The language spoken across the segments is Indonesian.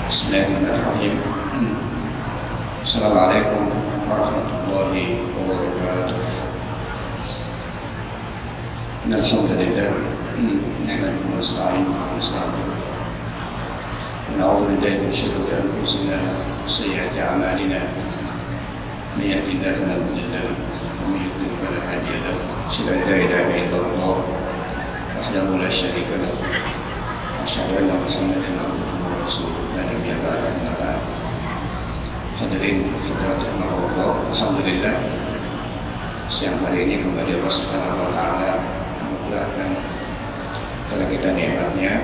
Bismillahirrahmanirrahim. Assalamualaikum warahmatullahi wabarakatuh. Alhamdulillah, nahmaduhu wa nasta'inuhu wa nastaghfiruh. Wa na'udzu billahi min shururi anfusina wa sayyi'ati a'malina. May yahdihillahu fala mudilla lahu wa may yudlil fala hadiya lahu. Asyhadu an la ilaha illallah wahdahu la syarika lahu wa asyhadu anna Muhammadan abduhu wa rasuluh. La nabiyya ba'dahu, amma ba'd. Hadirin hadirat rahimakumullah, alhamdulillah, siang hari ini kembali Allah Subhanahu wa taala memudahkan kepada kita nikmatnya,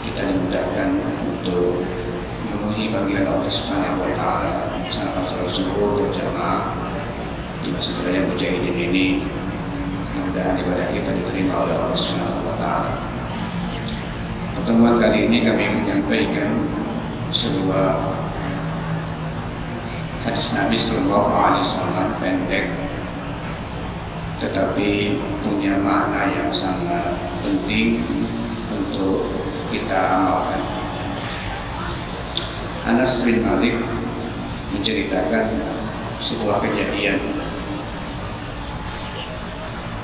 kita dimudahkan untuk memenuhi panggilan Allah Subhanahu wa taala melaksanakan salat zuhur berjamaah di Masjid Raya Mujahidin ini. Mudah-mudahan ibadah kita diterima oleh Allah Subhanahu wa taala. Pertemuan kali ini kami menyampaikan sebuah hadis Nabi Sallallahu Alaihi Wasallam pendek, tetapi punya makna yang sangat penting untuk kita amalkan. Anas bin Malik menceritakan sebuah kejadian,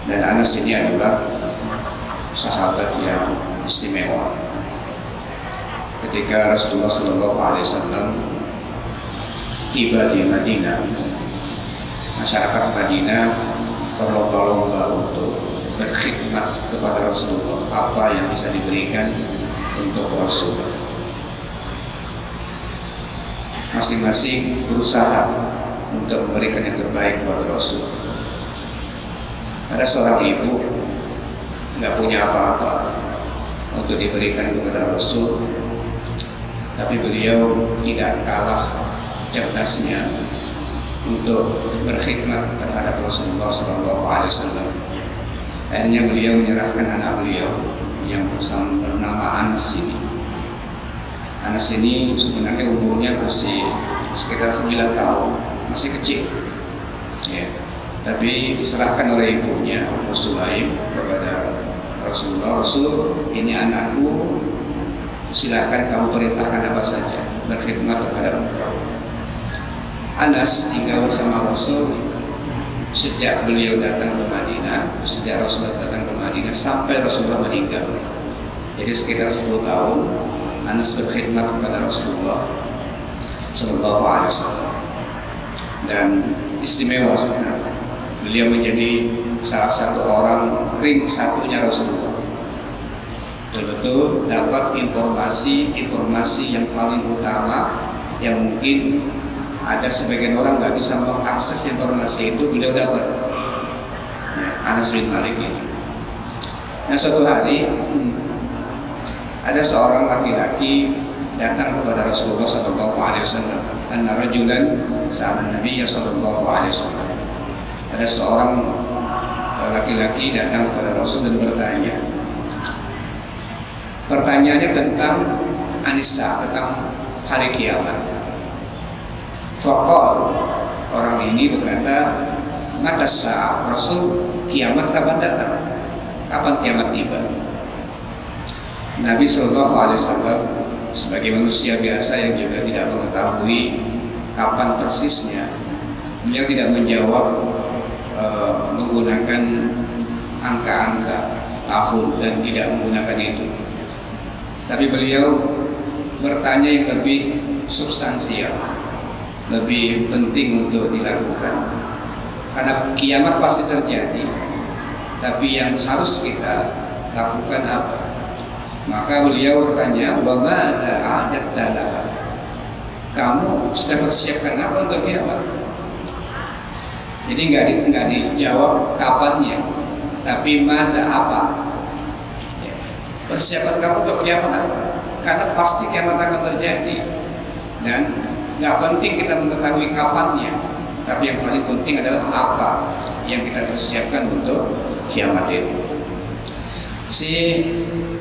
dan Anas ini adalah sahabat yang istimewa. Ketika Rasulullah Sallallahu Alaihi Wasallam tiba di Madinah, masyarakat Madinah berlomba-lomba untuk berkhidmat kepada Rasulullah, apa yang bisa diberikan untuk Rasul. Masing-masing berusaha untuk memberikan yang terbaik buat Rasul. Ada seorang ibu nggak punya apa-apa untuk diberikan kepada Rasul, tapi beliau tidak kalah cerdasnya untuk berkhidmat terhadap Rasulullah SAW. Akhirnya beliau menyerahkan anak beliau yang bernama Anas ini. Anas ini sebenarnya umurnya masih sekitar 9 tahun, masih kecil, ya. Tapi diserahkan oleh ibunya Ummu Sulaim kepada Rasulullah. Rasul, ini anakku, silakan kamu perintahkan apa saja, berkhidmat terhadap engkau. Anas tinggal bersama Rasul sejak beliau datang ke Madinah, sejak Rasulullah datang ke Madinah sampai Rasulullah meninggal. Jadi sekitar 10 tahun Anas berkhidmat kepada Rasulullah Sallallahu Alaihi Wasallam, dan istimewa sebenarnya. Beliau menjadi salah satu orang ring satunya Rasulullah. Betul-betul dapat informasi yang paling utama yang mungkin ada sebagian orang nggak bisa mengakses informasi itu, beliau dapat. Anas bin Malik ini. Nah, suatu hari ada seorang laki-laki datang kepada Rasulullah Sallallahu Alaihi Wasallam. Anna rajulan sa'ala Nabi Sallallahu Alaihi Wasallam. Ada seorang laki-laki datang kepada Rasul dan bertanya. Pertanyaannya tentang Anisa, tentang hari kiamat. Faqal, orang ini berkata, mata sa'ah, Rasul, kiamat kapan datang? Kapan kiamat tiba? Nabi Sallallahu Alaihi Wasallam sebagai manusia biasa yang juga tidak mengetahui kapan persisnya, beliau tidak menjawab menggunakan angka-angka tahun dan tidak menggunakan itu. Tapi beliau bertanya yang lebih substansial, lebih penting untuk dilakukan. Karena kiamat pasti terjadi, tapi yang harus kita lakukan apa? Maka beliau bertanya, wa madza a'dadta laha? Kamu sudah persiapkan apa untuk kiamat? Jadi nggak dijawab kapannya, tapi madza apa? Ya. Persiapan kamu untuk kiamat apa? Karena pasti kiamat akan terjadi, dan nggak penting kita mengetahui kapannya, tapi yang paling penting adalah apa yang kita persiapkan untuk kiamat itu. Si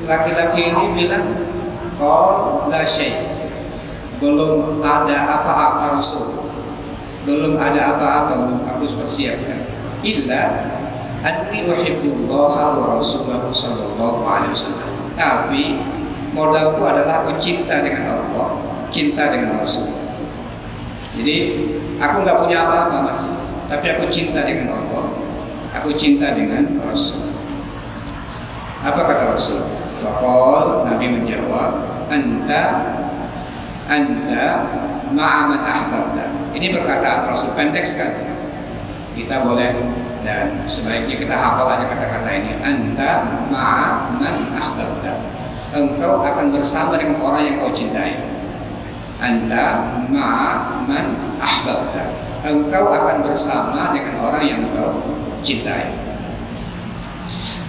laki-laki ini bilang, qul la syai', belum ada apa-apa Rasul, belum ada apa-apa, belum aku persiapkan, illa anni uhibbullaha wa rasulahu sallallahu alaihi wasallam. Tapi modalku adalah aku cinta dengan Allah, cinta dengan Rasul. Jadi aku nggak punya apa-apa masih, tapi aku cinta dengan Allah, aku cinta dengan Rasul. Apa kata Rasul? Faqal, Nabi menjawab, anta ma'aman ahbabta. Ini perkataan Rasul, pendek sekali. Kita boleh dan sebaiknya kita hafal aja kata-kata ini. Anta ma'aman ahbabta. Engkau akan bersama dengan orang yang kau cintai. Anta ma'aman ahbabta. Engkau akan bersama dengan orang yang kau cintai.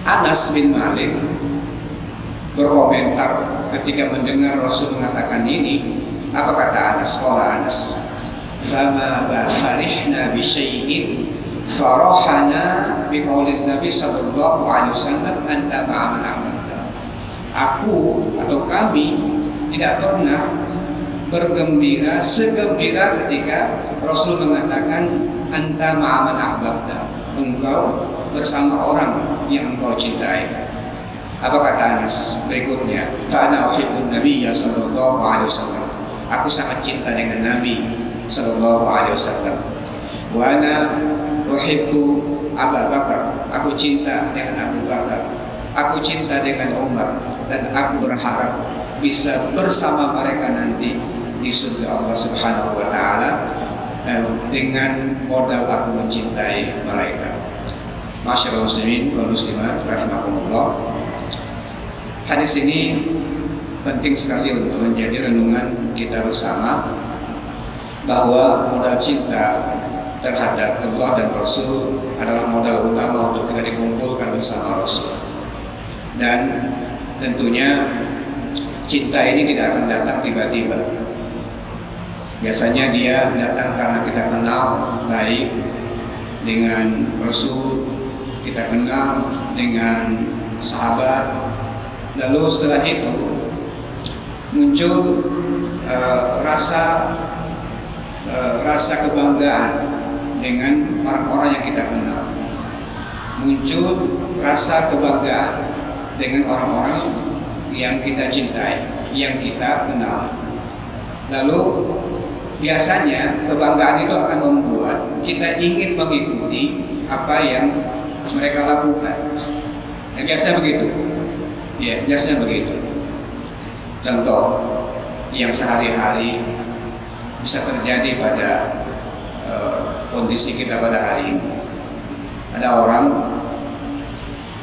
Anas bin Malik berkomentar ketika mendengar Rasul mengatakan ini. Apa kata Anas? Qala Anas, fama farihna bi syai'in farahana bi qaulin Nabi sallallahu alaihi wasallam anta ma'aman ahbabta. Aku atau kami tidak pernah bergembira segembira ketika Rasul mengatakan anta ma'aman ahbabta, engkau bersama orang yang engkau cintai. Apa kata Anas berikutnya? Fa ana uhibbun nabiyya sallallahu alaihi wasallam. Aku sangat cinta dengan Nabi sallallahu alaihi wasallam. Wa ana uhibbu Abu Bakar. Aku cinta dengan Abu Bakar. Aku cinta dengan Umar, dan aku berharap bisa bersama mereka nanti di surga Allah Subhanahu wa taala dengan modal aku mencintai mereka. Masyaallah muslimin wal muslimat rahimakumullah. Hadis ini penting sekali untuk menjadi renungan kita bersama, bahwa modal cinta terhadap Allah dan Rasul adalah modal utama untuk kita dikumpulkan bersama Rasul. Dan tentunya cinta ini tidak akan datang tiba-tiba. Biasanya dia datang karena kita kenal baik dengan Rasul, kita kenal dengan sahabat, lalu setelah itu muncul rasa kebanggaan dengan orang-orang yang kita kenal, muncul rasa kebanggaan dengan orang-orang yang kita cintai, yang kita kenal. Lalu biasanya kebanggaan itu akan membuat kita ingin mengikuti apa yang mereka lakukan. Ya, biasanya begitu. Ya, biasanya begitu. Contoh yang sehari-hari bisa terjadi pada kondisi kita pada hari ini. Ada orang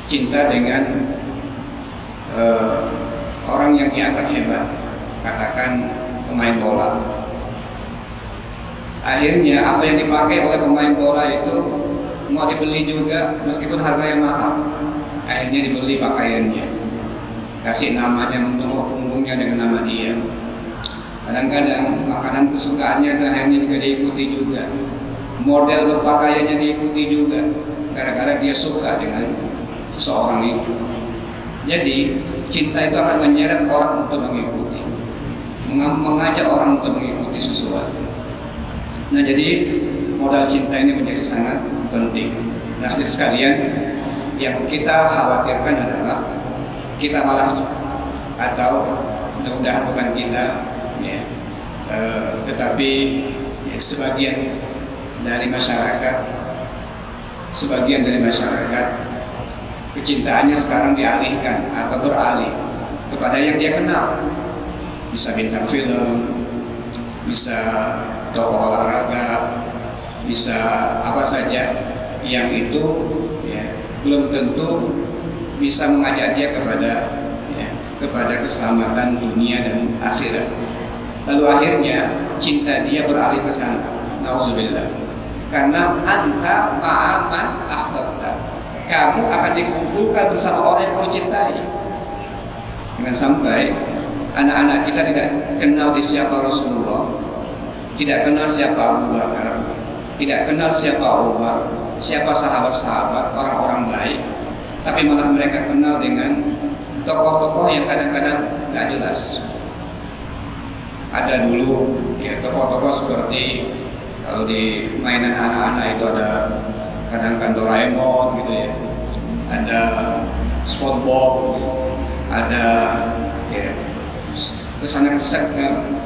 cinta dengan orang yang dianggap hebat, katakan pemain bola. Akhirnya apa yang dipakai oleh pemain bola itu mau dibeli juga meskipun harganya mahal. Akhirnya dibeli pakaiannya, kasih namanya, membunuh punggungnya dengan nama dia. Kadang-kadang makanan kesukaannya akhirnya juga diikuti juga, model berpakaiannya diikuti juga, gara-gara dia suka dengan seseorang itu. Jadi cinta itu akan menyeret orang untuk mengikuti, mengajak orang untuk mengikuti sesuatu. Nah, jadi modal cinta ini menjadi sangat penting. Nah, hadirin sekalian, yang kita khawatirkan adalah kita malah, atau mudah-mudahan bukan kita, ya, tetapi ya, sebagian dari masyarakat kecintaannya sekarang dialihkan atau beralih kepada yang dia kenal. Bisa bintang film, bisa tokoh olahraga, bisa apa saja yang itu ya, belum tentu bisa mengajak dia kepada keselamatan dunia dan akhirat. Lalu akhirnya cinta dia beralih ke sana. Nauzubillah. Karena anta ma'aman ahbabta. Kamu akan dikumpulkan bersama orang yang kau cintai. Jangan sampai anak-anak kita tidak kenal di siapa Rasulullah, tidak kenal siapa Abu Bakar, tidak kenal siapa Umar, siapa sahabat-sahabat, orang-orang baik, tapi malah mereka kenal dengan tokoh-tokoh yang kadang-kadang nggak jelas. Ada dulu ya tokoh-tokoh seperti kalau di mainan anak-anak itu ada kadang-kadang Doraemon gitu ya, ada SpongeBob, ada ya, kesana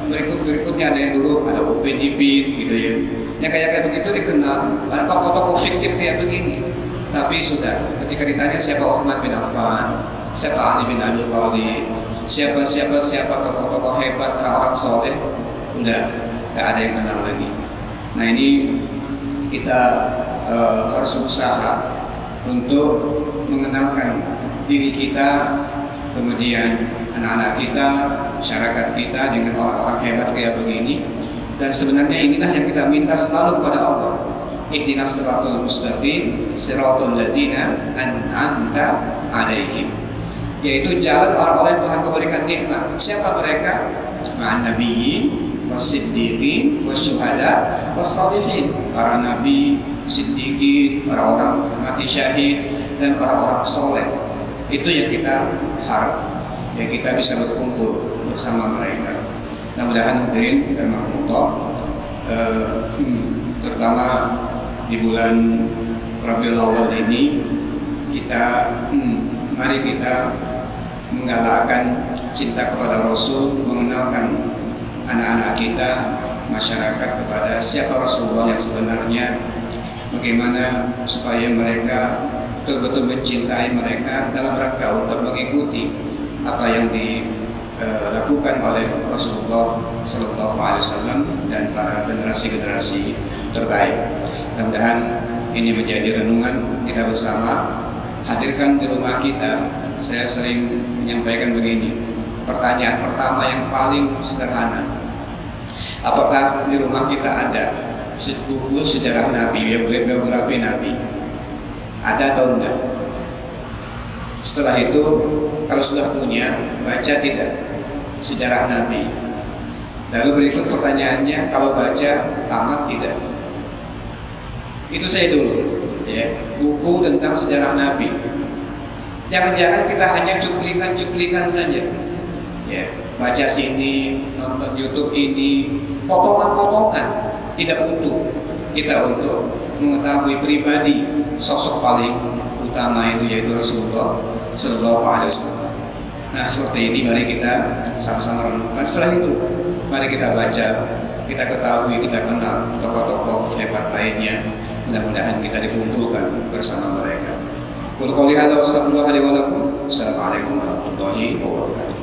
berikutnya ada yang dulu ada Upin Ipin gitu ya. Yang kayak begitu dikenal, ada tokoh-tokoh fiktif kayak begini. Tapi sudah, ketika ditanya siapa Utsman bin Affan, siapa Ali bin Abi Thalib, siapa tokoh-tokoh hebat, orang-orang soleh, udah nggak ada yang kenal lagi. Nah ini kita harus berusaha untuk mengenalkan diri kita, kemudian anak-anak kita, masyarakat kita dengan orang-orang hebat kayak begini. Dan sebenarnya inilah yang kita minta selalu kepada Allah. Ihdinas siratal mustaqim, siratal ladzina an'amta 'alaihim. Yaitu jalan orang-orang yang Tuhan berikan nikmat. Siapa mereka? Ma'an nabiyyin, was-siddiqin, was-syuhada, was-shalihin. Para nabi, siddiqin, orang-orang mati syahid, dan orang-orang soleh. Itu yang kita harap, yang kita bisa berkumpul bersama mereka. Mudah-mudahan hadirin dan rahmatullah, terutama di bulan Rabiul Awal ini mari kita menggalakkan cinta kepada Rasul, mengenalkan anak-anak kita, masyarakat kepada siapa Rasulullah yang sebenarnya, bagaimana supaya mereka betul-betul mencintai mereka dalam rangka untuk mengikuti apa yang dilakukan oleh Rasulullah Sallallahu Alaihi Wasallam dan para generasi-generasi terbaik. Mudah-mudahan ini menjadi renungan kita bersama. Hadirkan di rumah kita. Saya sering menyampaikan begini. Pertanyaan pertama yang paling sederhana. Apakah di rumah kita ada buku sejarah Nabi, biografi Nabi? Ada atau enggak? Setelah itu, kalau sudah punya, baca tidak sejarah Nabi? Lalu berikut pertanyaannya, kalau baca tamat tidak? Itu saya dulu, ya, buku tentang sejarah Nabi. Jangan-jangan kita hanya cuplikan-cuplikan saja, ya, baca sini, nonton YouTube ini, potongan-potongan, tidak utuh. Kita untuk mengetahui pribadi sosok paling utama itu yaitu Rasulullah Sallallahu Alaihi Wasallam. Nah seperti ini mari kita sama-sama renungkan. Setelah itu mari kita baca, kita ketahui, kita kenal tokoh-tokoh hebat lainnya. Mudah-mudahan kita dikumpulkan bersama mereka. Qul qouli hadza wa astaghfirullaha li wa lakum. Assalamualaikum warahmatullahi wabarakatuh.